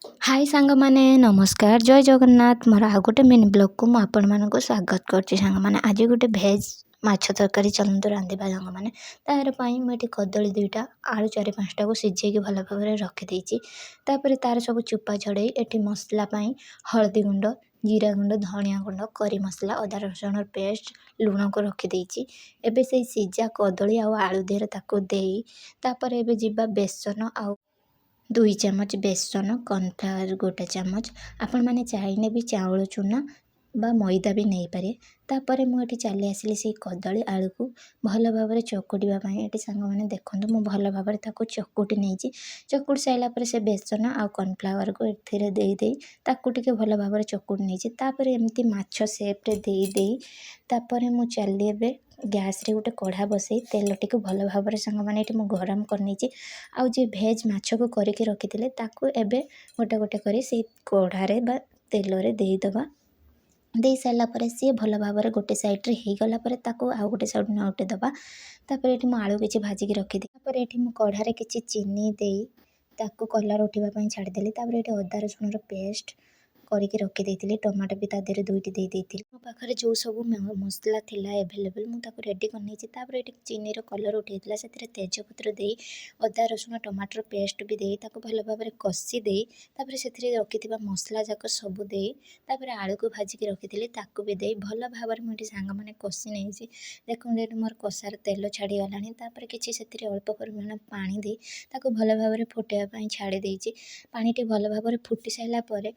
हाय सांग माने नमस्कार जय जगन्नाथ मोर आ गोटे मिनी ब्लॉग को आपण मानक स्वागत करछि सांग माने आज गोटे भेज माछ तरकारी चलतु रांधिबा सांग माने तार पई मुझे कदली दुईटा आलू चारि पाँचटा को सिझेकी भल भाव रखी देछि तापर तार सब चुपा छड़े एटी मसला पई हल्दी गुंड जीरा गुंड धनिया गुंड करी मसला अदा रसुण पेस्ट लुण को रखी देछि एबे से सिझा कदली आ आलू देर ताको देई तापर एबे जिबा बेसन आ 2 चामच बेसन कॉर्नफ्लावर गोटे चामच आपण मैंने चाहिए भी चाउल चूना बा मैदा भी नहीं पारे तापर मुझे चली आसली से कदली आलू को भल भाव चकुटापी ये सांग मैंने देखूँ मुझे भल भाव चकुटी नहीं चकुटी सारापर से बेसन आ कॉर्नफ्लावर को एथे भल भाव चकुटी नहीं एमती माछ सेप्रे तापर मु चली ए गैस रे गोटे कढ़ा बसई तेल टी भल भाव सांग मैंने गरम कर आउ जे भेज माछ को करके रखी ताकू एबे गोटे गोटे करी से कढ़ारे बा तेल रे देदबा दे सारापर सी भल भाव गोटे सैड्रे हो गलापर आउ गोटे साइड नौटे दबा तापर ये आलू किसी भाजिकी रखिदी तापर ये कढ़ारे किसी चीनी दे ताकू कलर उठापी छाड़देली तापर ये अदा रसुण पेस्ट करके रखी टमाटो भी तादेह दुईटी दे मो पाखे जो सब मसला थिला एभेलेबल मुझे रेडी कर ये चीनी कलर उठे से तेजपत्र दे अदा रसुण टमाटर पेस्ट भी दे भल भाव कषि से रखि मसला जाक सब दे आलू को भाजिकी रखी ताकू भी दे भल भाव मुझे सांग मैंने कषि नहीं देखो मोर कषार तेल छाड़ी गलानी किसी से अल्प परिमाण पानी दे भल भाव फुटापी छाड़ी पानी भल भाव फुटी सारापर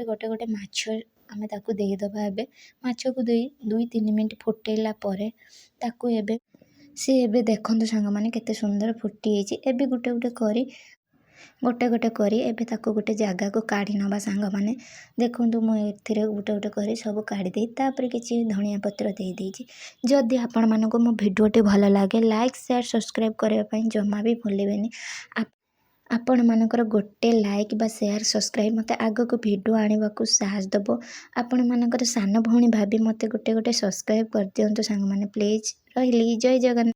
गोटे गोटे माछ आमे ताकू देदबा एबे माछ को दे 2-3 मिनट फुटेला परे ताकू एबे सी एबे देखंतु सांग माने केते सुंदर फुटी एछि एबे गोटे गोटे करी एबे ताकू गोटे जगह को काढ़ी नबा सांग माने देखंतु मु एथिरे गोटे गोटे करी सब काढ़ी देई तापर किछि धनिया पत्र दे देछि जदि आपण मानको मो भिडियोटी भल लागे लाइक शेयर सब्सक्राइब करबा पई जम्मा भी भूलिबेनी आपण मानकर गोटे लाइक बा शेयर सब्सक्राइब मते आगो को वीडियो आने को साहस दबो आपण मानकर सान भौणी भाभी मते गोटे गोटे सब्सक्राइब कर दियंतु सांग माने प्लीज रहिली जय जगन्नाथ।